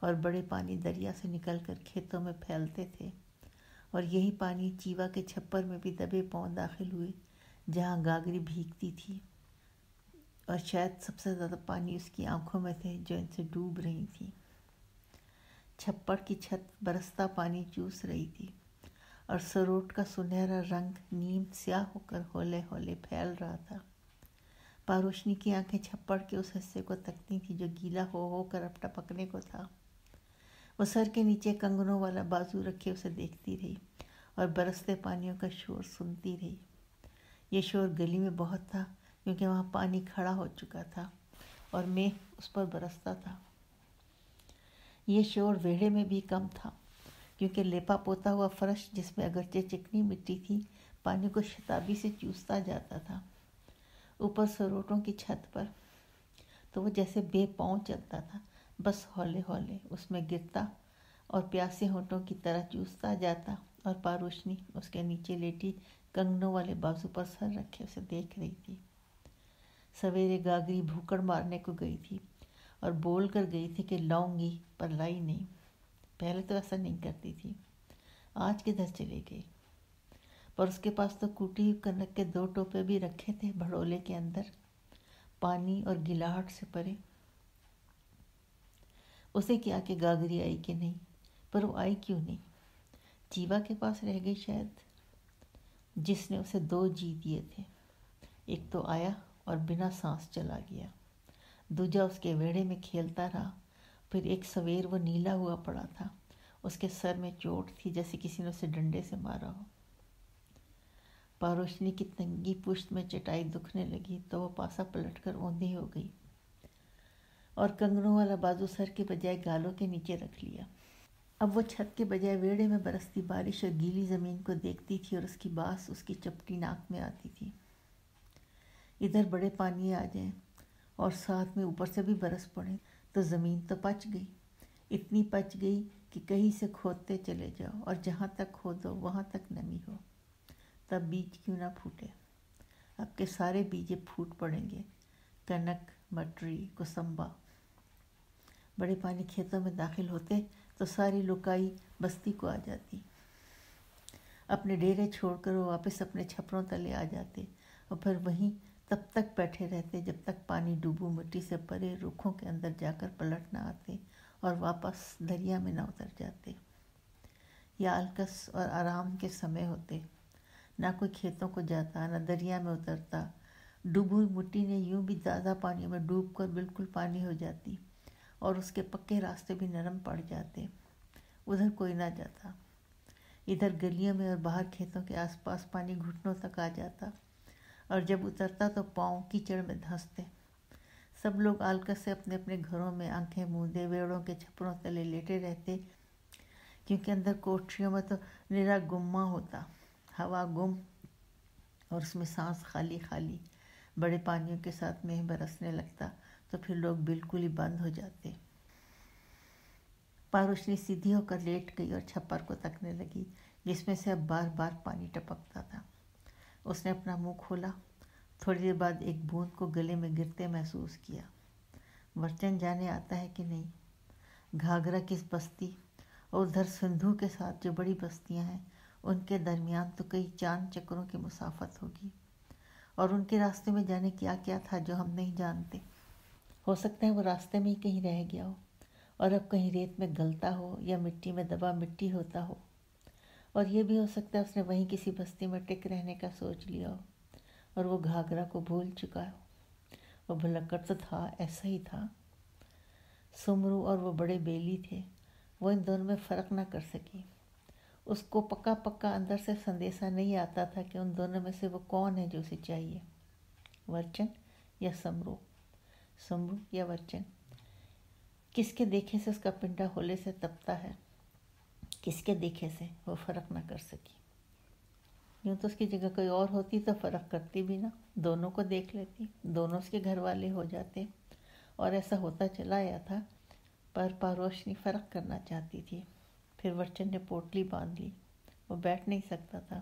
اور بڑے پانی دریا سے نکل کر کھیتوں میں پھیلتے تھے، اور یہی پانی چیوا کے چھپر میں بھی دبے پاؤں داخل ہوئے جہاں گاگری بھیگتی تھی، اور شاید سب سے زیادہ پانی اس کی آنکھوں میں تھے جو ان سے ڈوب رہی تھیں۔ چھپر کی چھت برستا پانی چوس رہی تھی اور سروٹ کا سنہرا رنگ نیم سیاہ ہو کر ہولے ہولے پھیل رہا تھا۔ پاروشنی کی آنکھیں چھپڑ کے اس حصے کو تکتی تھی جو گیلا ہو کر اب ٹپکنے کو تھا۔ وہ سر کے نیچے کنگنوں والا بازو رکھے اسے دیکھتی رہی اور برستے پانیوں کا شور سنتی رہی۔ یہ شور گلی میں بہت تھا کیونکہ وہاں پانی کھڑا ہو چکا تھا اور میں اس پر برستا تھا۔ یہ شور ویڑے میں بھی کم تھا کیونکہ لیپا پوتا ہوا فرش، جس میں اگرچہ چکنی مٹی تھی، پانی کو شتابی سے چوستا جاتا تھا۔ اوپر سروٹوں کی چھت پر تو وہ جیسے بے پاؤں چلتا تھا، بس ہولے ہولے اس میں گرتا اور پیاسے ہونٹوں کی طرح چوستا جاتا، اور پاروشنی اس کے نیچے لیٹی کنگنوں والے بازو پر سر رکھے اسے دیکھ رہی تھی۔ سویرے گاگری بھوکڑ مارنے کو گئی تھی اور بول کر گئی تھی کہ لاؤں گی، پر لائی نہیں۔ پہلے تو ایسا نہیں کرتی تھی، آج کدھر چلے گئی؟ پر اس کے پاس تو کوٹی ہوئی کنک کے 2 ٹوپے بھی رکھے تھے بھڑولے کے اندر، پانی اور گلاہٹ سے پرے۔ اسے کیا کہ گاگری آئی کہ نہیں، پر وہ آئی کیوں نہیں؟ چیوا کے پاس رہ گئی شاید، جس نے اسے 2 جی دیے تھے۔ ایک تو آیا اور بنا سانس چلا گیا، دوجا اس کے ویڑے میں کھیلتا رہا، پھر ایک سویر وہ نیلا ہوا پڑا تھا، اس کے سر میں چوٹ تھی جیسے کسی نے اسے ڈنڈے سے مارا ہو۔ پاروشنی کی تنگی پشت میں چٹائی دکھنے لگی تو وہ پاسا پلٹ کر اوندھی ہو گئی اور کنگنوں والا بازو سر کے بجائے گالوں کے نیچے رکھ لیا۔ اب وہ چھت کے بجائے ویڑے میں برستی بارش اور گیلی زمین کو دیکھتی تھی، اور اس کی باس اس کی چپٹی ناک میں آتی تھی۔ ادھر بڑے پانی آ جائیں اور ساتھ میں اوپر سے بھی برس پڑے تو زمین تو پچ گئی، اتنی پچ گئی کہ کہیں سے کھودتے چلے جاؤ اور جہاں تک کھودو وہاں تک نمی ہو، تب بیج کیوں نہ پھوٹے؟ اب کے سارے بیجے پھوٹ پڑیں گے، کنک، مٹری، کسمبا۔ بڑے پانی کھیتوں میں داخل ہوتے تو ساری لکائی بستی کو آ جاتی۔ اپنے ڈیرے چھوڑ کر وہ واپس اپنے چھپروں تلے آ جاتے اور پھر وہیں تب تک بیٹھے رہتے جب تک پانی ڈوبو مٹی سے پرے رکھوں کے اندر جا کر پلٹ نہ آتے اور واپس دریا میں نہ اتر جاتے۔ یا الکس اور آرام کے سمے ہوتے، نہ کوئی کھیتوں کو جاتا، نہ دریا میں اترتا۔ ڈوبی ہوئی مٹی نے یوں بھی زیادہ پانیوں میں ڈوب کر بالکل پانی ہو جاتی اور اس کے پکے راستے بھی نرم پڑ جاتے۔ ادھر کوئی نہ جاتا۔ ادھر گلیوں میں اور باہر کھیتوں کے آس پاس پانی گھٹنوں تک آ جاتا، اور جب اترتا تو پاؤں کیچڑ میں دھنستے۔ سب لوگ آلکس سے اپنے اپنے گھروں میں آنکھیں موندے ویڑوں کے چھپروں تلے لیٹے رہتے، کیونکہ اندر کوٹھریوں میں تو نرا گما ہوتا، ہوا گم اور اس میں سانس خالی خالی بڑے پانیوں کے ساتھ مہ برسنے لگتا تو پھر لوگ بالکل ہی بند ہو جاتے۔ پاروشنی سیدھی ہو کر لیٹ گئی اور چھپر کو تکنے لگی جس میں سے اب بار بار پانی ٹپکتا تھا۔ اس نے اپنا منہ کھولا، تھوڑی دیر بعد ایک بوند کو گلے میں گرتے محسوس کیا۔ ورچن جانے آتا ہے کہ نہیں، گھاگرا کس بستی اور ادھر سندھو کے ساتھ جو بڑی بستیاں ہیں ان کے درمیان تو کئی چاند چکروں کی مسافت ہوگی، اور ان کے راستے میں جانے کیا کیا تھا جو ہم نہیں جانتے۔ ہو سکتا ہے وہ راستے میں ہی کہیں رہ گیا ہو اور اب کہیں ریت میں گلتا ہو یا مٹی میں دبا مٹی ہوتا ہو، اور یہ بھی ہو سکتا ہے اس نے وہیں کسی بستی میں ٹک رہنے کا سوچ لیا ہو اور وہ گھاگرا کو بھول چکا ہو۔ وہ بھلکڑ تو تھا، ایسا ہی تھا۔ سمرو اور وہ بڑے بیلی تھے، وہ ان دونوں میں فرق نہ کر سکی۔ اس کو پکا پکا اندر سے سندیسہ نہیں آتا تھا کہ ان دونوں میں سے وہ کون ہے جو اسے چاہیے، ورچن یا سمرو، سمرو یا ورچن۔ کس کے دیکھے سے اس کا پنڈا ہولے سے تپتا ہے، کس کے دیکھے سے وہ فرق نہ کر سکی۔ یوں تو اس کی جگہ کوئی اور ہوتی تو فرق کرتی بھی نہ، دونوں کو دیکھ لیتی، دونوں اس کے گھر والے ہو جاتے، اور ایسا ہوتا چلا آیا تھا۔ پر پاروشنی فرق کرنا چاہتی تھی۔ پھر ورچن نے پوٹلی باندھ لی، وہ بیٹھ نہیں سکتا تھا۔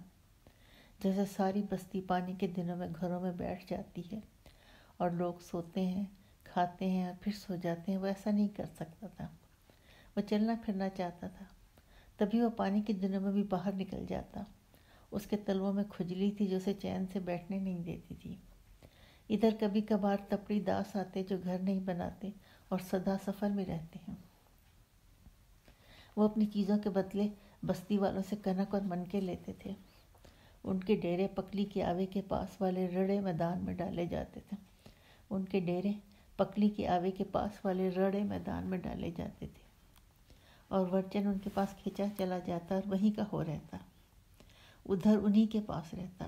جیسے ساری بستی پانی کے دنوں میں گھروں میں بیٹھ جاتی ہے اور لوگ سوتے ہیں، کھاتے ہیں اور پھر سو جاتے ہیں، وہ ایسا نہیں کر سکتا تھا۔ وہ چلنا پھرنا چاہتا تھا، تبھی وہ پانی کے دنوں میں بھی باہر نکل جاتا۔ اس کے تلووں میں کھجلی تھی جو اسے چین سے بیٹھنے نہیں دیتی تھی۔ ادھر کبھی کبھار تپڑی داس آتے جو گھر نہیں بناتے اور سدا سفر میں رہتے ہیں۔ وہ اپنی چیزوں کے بدلے بستی والوں سے کنک اور منکے لیتے تھے۔ ان کے ڈیرے پکلی کے آوے کے پاس والے رڑے میدان میں ڈالے جاتے تھے، ان کے ڈیرے پکلی کے آوے کے پاس والے رڑے میدان میں ڈالے جاتے تھے، اور ورچن ان کے پاس کھینچا چلا جاتا اور وہیں کا ہو رہتا، ادھر انہی کے پاس رہتا۔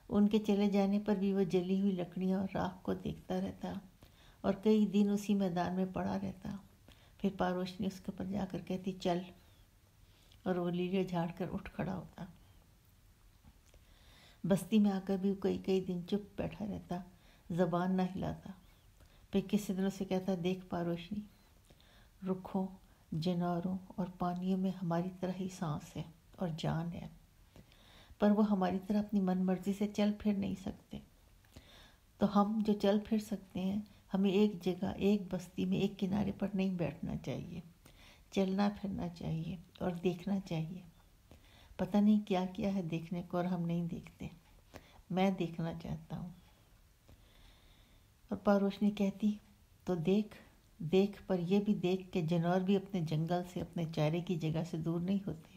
ان کے چلے جانے پر بھی وہ جلی ہوئی لکڑیاں اور راکھ کو دیکھتا رہتا اور کئی دن اسی میدان میں پڑا رہتا۔ پھر پاروشنی اس کے اوپر جا کر کہتی چل، اور وہ لیلے جھاڑ کر اٹھ کھڑا ہوتا۔ بستی میں آ کر بھی کئی کئی دن چپ بیٹھا رہتا، زبان نہ ہلاتا۔ پھر کسی دن اسے کہتا دیکھ پاروشنی، رکھوں، جنوروں اور پانیوں میں ہماری طرح ہی سانس ہے اور جان ہے، پر وہ ہماری طرح اپنی من مرضی سے چل پھر نہیں سکتے۔ تو ہم جو چل پھر سکتے ہیں، ہمیں ایک جگہ، ایک بستی میں ایک کنارے پر نہیں بیٹھنا چاہیے، چلنا پھرنا چاہیے اور دیکھنا چاہیے۔ پتہ نہیں کیا کیا ہے دیکھنے کو اور ہم نہیں دیکھتے، میں دیکھنا چاہتا ہوں۔ اور پاروشنی کہتی تو دیکھ، دیکھ، پر یہ بھی دیکھ کہ جنور بھی اپنے جنگل سے، اپنے چارے کی جگہ سے دور نہیں ہوتے۔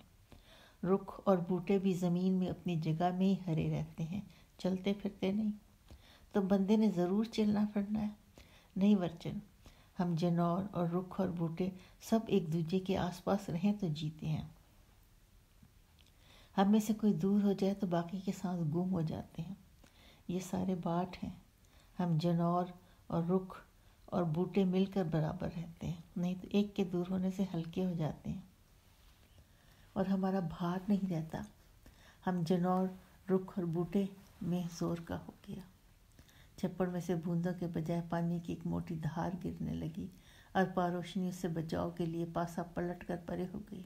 رکھ اور بوٹے بھی زمین میں اپنی جگہ میں ہی ہرے رہتے ہیں، چلتے پھرتے نہیں۔ تو بندے نے ضرور چلنا پھرنا ہے؟ نہیں ورچن، ہم جنور اور رکھ اور بوٹے سب ایک دوسرے کے آس پاس رہیں تو جیتے ہیں۔ ہم میں سے کوئی دور ہو جائے تو باقی کے سانس گم ہو جاتے ہیں۔ یہ سارے باٹ ہیں، ہم جنور اور رکھ اور بوٹے مل کر برابر رہتے ہیں، نہیں تو ایک کے دور ہونے سے ہلکے ہو جاتے ہیں اور ہمارا بھار نہیں رہتا۔ ہم جنور، رکھ اور بوٹے میں زور کا ہو گیا۔ چھپڑ میں سے بوندوں کے بجائے پانی کی ایک موٹی دھار گرنے لگی اور پاروشنی اس سے بچاؤ کے لیے پاسا پلٹ کر پرے ہو گئی۔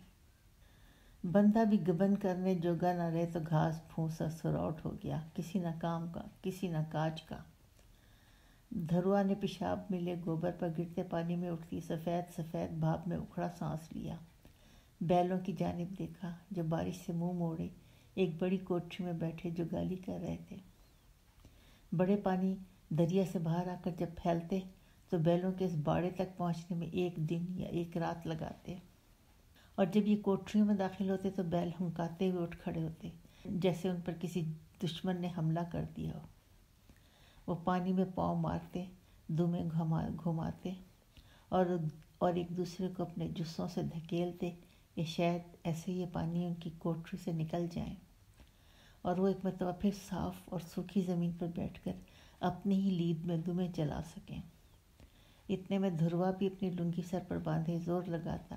بندہ بھی گبن کرنے جوگا نہ رہے تو گھاس پھونسا سراؤٹ ہو گیا، کسی نہ کام کا، کسی نہ کاج کا۔ دھروا نے پیشاب ملے گوبر پر گرتے پانی میں اٹھتی سفید سفید بھاپ میں اکھڑا سانس لیا، بیلوں کی جانب دیکھا جو بارش سے منہ موڑے ایک بڑی کوٹھی میں بیٹھے جو گالی کر رہے تھے۔ بڑے پانی دریا سے باہر آ کر جب پھیلتے تو بیلوں کے اس باڑے تک پہنچنے میں ایک دن یا ایک رات لگاتے، اور جب یہ کوٹریوں میں داخل ہوتے تو بیل ہنکاتے ہوئے اٹھ کھڑے ہوتے جیسے ان پر کسی دشمن نے حملہ کر دیا ہو۔ وہ پانی میں پاؤں مارتے، دمیں گھماتے اور ایک دوسرے کو اپنے جسوں سے دھکیلتے کہ شاید ایسے یہ پانی ان کی کوٹری سے نکل جائیں، اور وہ ایک مرتبہ پھر صاف اور سوکھی زمین پر بیٹھ کر اپنی ہی لید میں دمیں چلا سکیں۔ اتنے میں دھروا بھی اپنی لنگی سر پر باندھے زور لگاتا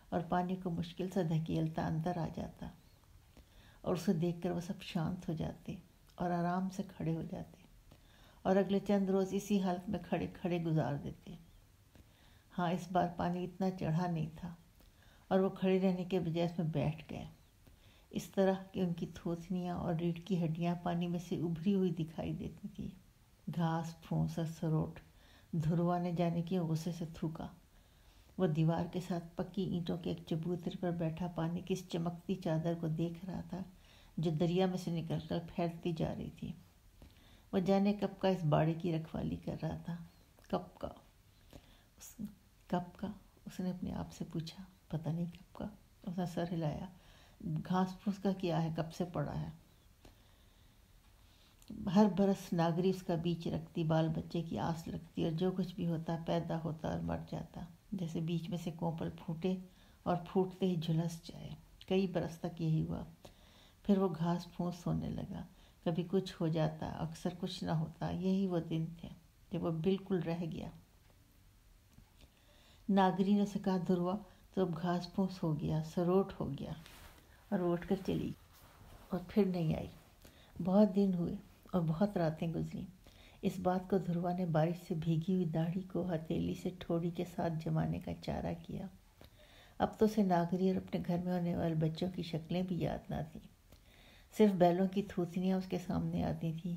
اور پانی کو مشکل سے دھکیلتا اندر آ جاتا، اور اسے دیکھ کر وہ سب شانت ہو جاتے اور آرام سے کھڑے ہو جاتے اور اگلے چند روز اسی حالت میں کھڑے کھڑے گزار دیتے۔ ہاں، اس بار پانی اتنا چڑھا نہیں تھا اور وہ کھڑے رہنے کے بجائے اس میں بیٹھ گئے، اس طرح کہ ان کی تھوتنیاں اور ریڑھ کی ہڈیاں پانی میں سے ابھری ہوئی دکھائی دیتی تھیں۔ گھاس پھوس اور سروٹ دھروا نے جانے کی غصے سے تھوکا۔ وہ دیوار کے ساتھ پکی اینٹوں کے ایک چبوترے پر بیٹھا پانی کی اس چمکتی چادر کو دیکھ رہا تھا جو دریا میں سے نکل کر پھیلتی جا رہی تھی۔ وہ جانے کب کا اس باڑے کی رکھوالی کر رہا تھا۔ کب کا؟ اس نے اپنے آپ سے پوچھا۔ پتہ نہیں کب کا، اس نے سر ہلایا۔ گھاس پھوس کا کیا ہے، کب سے پڑا ہے؟ ہر برس ناگری اس کا بیچ رکھتی، بال بچے کی آس رکھتی، اور جو کچھ بھی ہوتا پیدا ہوتا اور مر جاتا، جیسے بیچ میں سے کوپل پھوٹے اور پھوٹتے ہی جھلس جائے۔ کئی برس تک یہی ہوا۔ پھر وہ گھاس پھوس ہونے لگا، کبھی کچھ ہو جاتا، اکثر کچھ نہ ہوتا۔ یہی وہ دن تھے جب وہ بالکل رہ گیا۔ ناگری نے اسے کہا، دھروا تو اب گھاس پھوس ہو گیا، سروٹ ہو گیا، اور وہ اٹھ کر چلی اور پھر نہیں آئی۔ بہت دن ہوئے اور بہت راتیں گزری۔ اس بات کو دھروا نے بارش سے بھیگی ہوئی داڑھی کو ہتھیلی سے ٹھوڑی کے ساتھ جمانے کا چارہ کیا۔ اب تو اسے ناگری اور اپنے گھر میں ہونے والے بچوں کی شکلیں بھی یاد نہ تھیں، صرف بیلوں کی تھوتنیاں اس کے سامنے آتی تھیں،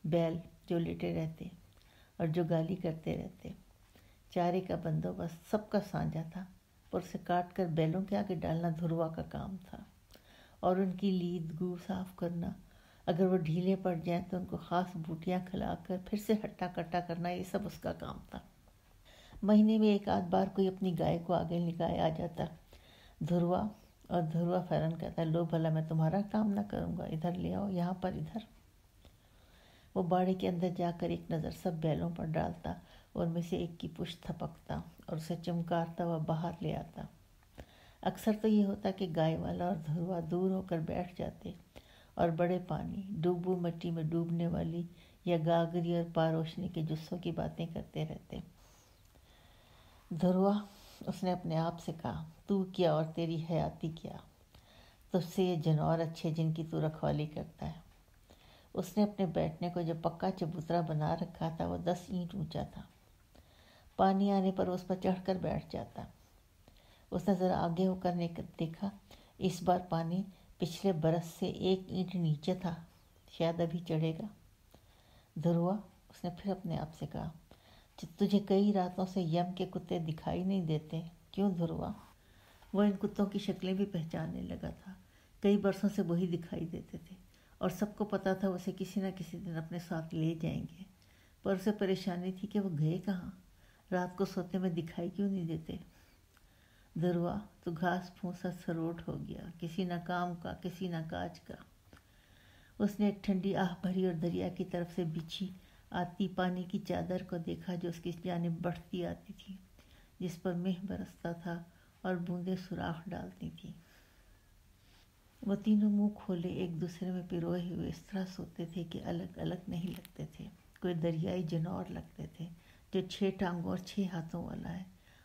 بیل جو لیٹے رہتے اور جو گالی کرتے رہتے۔ چارے کا بندوبست سب کا سانجھا تھا، پر اسے کاٹ کر بیلوں کے آگے ڈالنا دھروا کا کام تھا، اور ان کی لید گو صاف کرنا، اگر وہ ڈھیلے پڑ جائیں تو ان کو خاص بوٹیاں کھلا کر پھر سے ہٹا کٹا کرنا، یہ سب اس کا کام تھا۔ مہینے میں ایک آدھ بار کوئی اپنی گائے کو آگے نکالے آ جاتا دھروا، اور دھروا فوراً کہتا، لو بھلا میں تمہارا کام نہ کروں گا، ادھر لے آؤ، یہاں پر ادھر۔ وہ باڑے کے اندر جا کر ایک نظر سب بیلوں پر ڈالتا، ان میں سے ایک کی پشت تھپکتا اور اسے چمکارتا ہوا باہر لے آتا۔ اکثر تو یہ ہوتا کہ گائے والا اور دھروا دور ہو کر بیٹھ جاتے اور بڑے پانی، ڈوبو مٹی میں ڈوبنے والی یا گاگری اور پاروشنی کے جسوں کی باتیں کرتے رہتے۔ دھروا، اس نے اپنے آپ سے کہا، تو کیا اور تیری حیاتی کیا، تجھ سے یہ جنور اچھے جن کی تو رکھوالی کرتا ہے۔ اس نے اپنے بیٹھنے کو جو پکا چبوترا بنا رکھا تھا وہ 10 اینٹ اونچا تھا۔ پانی آنے پر اس پر چڑھ کر بیٹھ جاتا۔ اس نے ذرا آگے ہو کر دیکھا، اس بار پانی پچھلے برس سے 1 اینٹ نیچے تھا، شاید ابھی چڑھے گا۔ دھروا، اس نے پھر اپنے آپ سے کہا، تجھے کئی راتوں سے یم کے کتے دکھائی نہیں دیتے، کیوں دھروا؟ وہ ان کتوں کی شکلیں بھی پہچاننے لگا تھا، کئی برسوں سے وہی دکھائی دیتے تھے، اور سب کو پتا تھا اسے کسی نہ کسی دن اپنے ساتھ لے جائیں گے، پر اسے پریشانی تھی کہ وہ گئے کہاں، رات کو سوتے میں دکھائی کیوں نہیں دیتے۔ دھروا، تو گھاس پھوسا سروٹ ہو گیا، کسی نہ کام کا، کسی نہ کاج کا۔ اس نے ایک ٹھنڈی آہ بھری اور دریا کی طرف سے بچھی آتی پانی کی چادر کو دیکھا جو اس کی جانب بڑھتی آتی تھی، جس پر مہ برستا تھا اور بوندیں سوراخ ڈالتی تھیں۔ وہ تینوں منہ کھولے ایک دوسرے میں پروئے ہوئے اس طرح سوتے تھے کہ الگ الگ نہیں لگتے تھے، کوئی دریائی جنور لگتے تھے جو 6 ٹانگوں اور 6 ہاتھوں والا ہے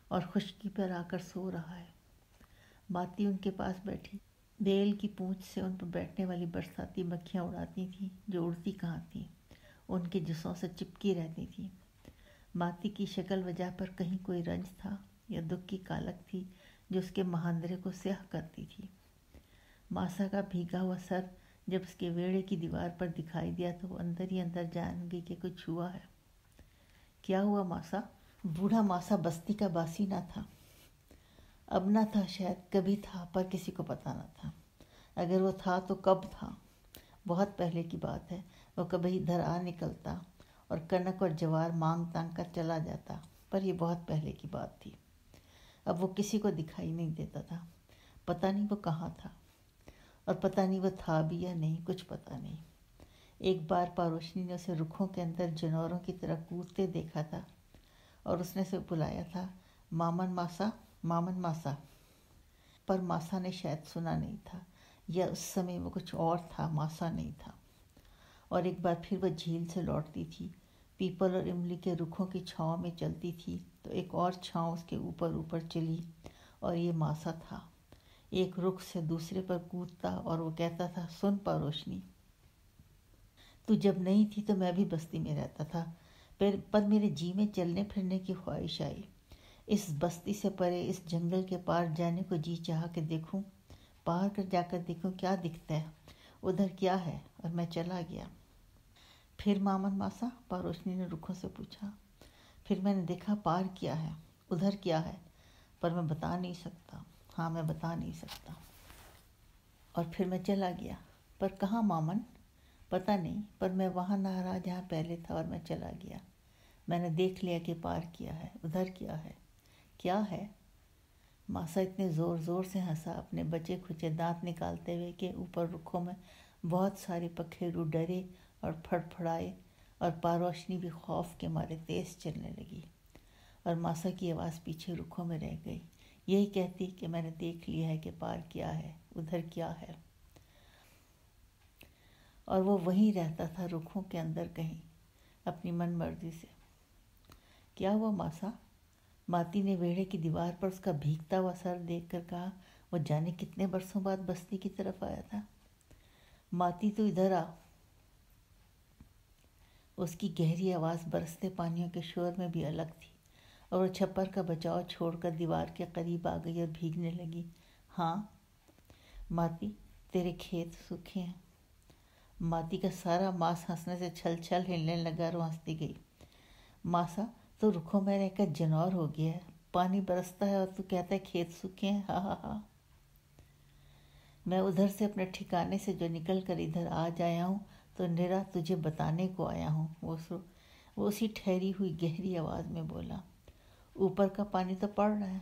اور خشکی پر آ کر سو رہا ہے۔ ماتی ان کے پاس بیٹھی بیل کی پونچھ سے ان پر بیٹھنے والی برساتی مکھیاں اڑاتی تھیں جو اڑتی کہاں تھیں، ان کے جسوں سے چپکی رہتی تھیں۔ ماتی کی شکل وجہ پر کہیں کوئی رنج تھا یا دکھ کی کالک تھی جو اس کے مہاندرے کو سیاہ کرتی تھی۔ ماسا کا بھیگا ہوا سر جب اس کے ویڑے کی دیوار پر دکھائی دیا تو وہ اندر ہی اندر جان گئی کہ کچھ ہوا ہے۔ کیا ہوا ماسا؟ بوڑھا ماسا بستی کا باسی نہ تھا، اب نہ تھا، شاید کبھی تھا پر کسی کو پتہ نہ تھا۔ اگر وہ تھا تو کب تھا؟ بہت پہلے کی بات ہے۔ وہ کبھی ادھر آ نکلتا اور کنک اور جوار مانگ تانگ کر چلا جاتا، پر یہ بہت پہلے کی بات تھی۔ اب وہ کسی کو دکھائی نہیں دیتا تھا، پتہ نہیں وہ کہاں تھا، اور پتہ نہیں وہ تھا بھی یا نہیں، کچھ پتہ نہیں۔ ایک بار پاروشنی نے اسے رکھوں کے اندر جنوروں کی طرح کودتے دیکھا تھا اور اس نے اسے بلایا تھا، مامن ماسا، مامن ماسا، پر ماسا نے شاید سنا نہیں تھا، یا اس سمے وہ کچھ اور تھا، ماسا نہیں تھا۔ اور ایک بار پھر وہ جھیل سے لوٹتی تھی، پیپل اور املی کے رکھوں کی چھاؤں میں چلتی تھی تو ایک اور چھاؤں اس کے اوپر اوپر چلی، اور یہ ماسا تھا، ایک رخ سے دوسرے پر کودتا، اور وہ کہتا تھا، سن پاروشنی، تو جب نہیں تھی تو میں بھی بستی میں رہتا تھا، پر میرے جی میں چلنے پھرنے کی خواہش آئی۔ اس بستی سے پرے اس جنگل کے پار جانے کو جی چاہا کہ دیکھوں، پار کر جا کر دیکھوں کیا دکھتا ہے، ادھر کیا ہے، اور میں چلا گیا۔ پھر مامن ماسا، پاروشنی نے رکھوں سے پوچھا۔ پھر میں نے دیکھا پار کیا ہے، ادھر کیا ہے، پر میں بتا نہیں سکتا۔ ہاں، میں بتا نہیں سکتا۔ اور پھر میں چلا گیا۔ پر کہاں مامن؟ پتہ نہیں، پر میں وہاں نہ رہا جہاں پہلے تھا، اور میں چلا گیا۔ میں نے دیکھ لیا کہ پار کیا ہے، ادھر کیا ہے۔ کیا ہے؟ ماسا اتنے زور زور سے ہنسا، اپنے بچے کھچے دانت نکالتے ہوئے کہ اوپر رکھوں میں بہت سارے پکھیرو ڈرے اور پھڑ پھڑائے، اور پاروشنی بھی خوف کے مارے تیز چلنے لگی، اور ماسا کی آواز پیچھے رکھوں میں رہ گئی، یہی کہتی کہ میں نے دیکھ لیا ہے کہ پار کیا ہے، ادھر کیا ہے۔ اور وہ وہیں رہتا تھا، رکھوں کے اندر کہیں، اپنی من مرضی سے۔ کیا ہوا ماسا؟ ماتی نے ویڑے کی دیوار پر اس کا بھیگتا ہوا سر دیکھ کر کہا۔ وہ جانے کتنے برسوں بعد بستی کی طرف آیا تھا۔ ماتی تو ادھر آ۔ اس کی گہری آواز برستے پانیوں کے شور میں بھی الگ تھی، اور وہ چھپر کا بچاؤ چھوڑ کر دیوار کے قریب آ گئی اور بھیگنے لگی۔ ہاں ماتی، تیرے کھیت سوکھے ہیں۔ ماتی کا سارا ماس ہنسنے سے چھل چھل ہلنے لگا اور وہ ہنستی گئی۔ ماسا، تو رکھوں میں رہ کر جنور ہو گیا ہے، پانی برستا ہے اور تو کہتا ہے کھیت سوکھے ہیں، ہاں ہاں ہاں۔ میں ادھر سے اپنے ٹھکانے سے جو نکل کر ادھر آج آیا ہوں تو نرا تجھے بتانے کو آیا ہوں، وہ اسی ٹھہری ہوئی گہری آواز میں بولا۔ اوپر کا پانی تو پڑ رہا ہے،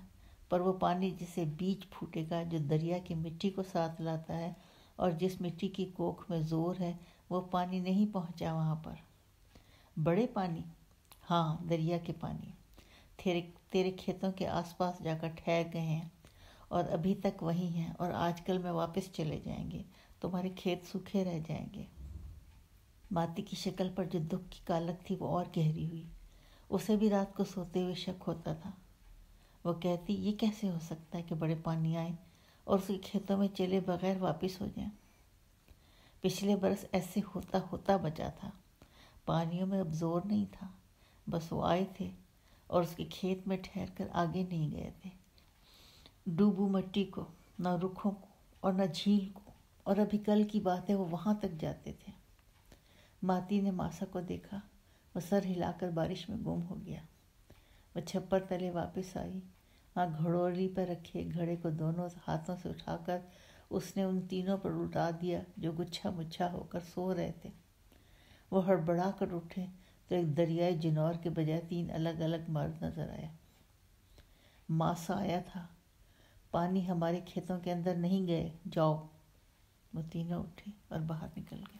پر وہ پانی جسے بیج پھوٹے گا، جو دریا کی مٹی کو ساتھ لاتا ہے، اور جس مٹی کی کوکھ میں زور ہے، وہ پانی نہیں پہنچا وہاں پر۔ بڑے پانی؟ ہاں، دریا کے پانی تیرے کھیتوں کے آس پاس جا کر ٹھہر گئے ہیں، اور ابھی تک وہیں ہیں، اور آج کل میں واپس چلے جائیں گے، تمہارے کھیت سوکھے رہ جائیں گے۔ ماتی کی شکل پر جو دکھ کی کالک تھی وہ اور گہری ہوئی۔ اسے بھی رات کو سوتے ہوئے شک ہوتا تھا۔ وہ کہتی، یہ کیسے ہو سکتا ہے کہ بڑے پانی آئیں اور اس کے کھیتوں میں چلے بغیر واپس ہو جائیں؟ پچھلے برس ایسے ہوتا ہوتا بچا تھا، پانیوں میں اب زور نہیں تھا، بس وہ آئے تھے اور اس کے کھیت میں ٹھہر کر آگے نہیں گئے تھے، ڈوبو مٹی کو، نہ رکھوں کو اور نہ جھیل کو، اور ابھی کل کی بات ہے وہ وہاں تک جاتے تھے۔ ماتی نے ماسا کو دیکھا، وہ سر ہلا کر بارش میں گم ہو گیا۔ وہ چھپر تلے واپس آئی، وہاں گھڑولی پر رکھے گھڑے کو دونوں ہاتھوں سے اٹھا کر اس نے ان تینوں پر الٹا دیا جو گچھا مچھا ہو کر سو رہے تھے۔ وہ ہڑبڑا کر اٹھے تو ایک دریائے جنور کے بجائے 3 الگ الگ مرد نظر آئے۔ ماسا آیا تھا، پانی ہمارے کھیتوں کے اندر نہیں گئے، جاؤ۔ وہ تینوں اٹھے اور باہر نکل گئے۔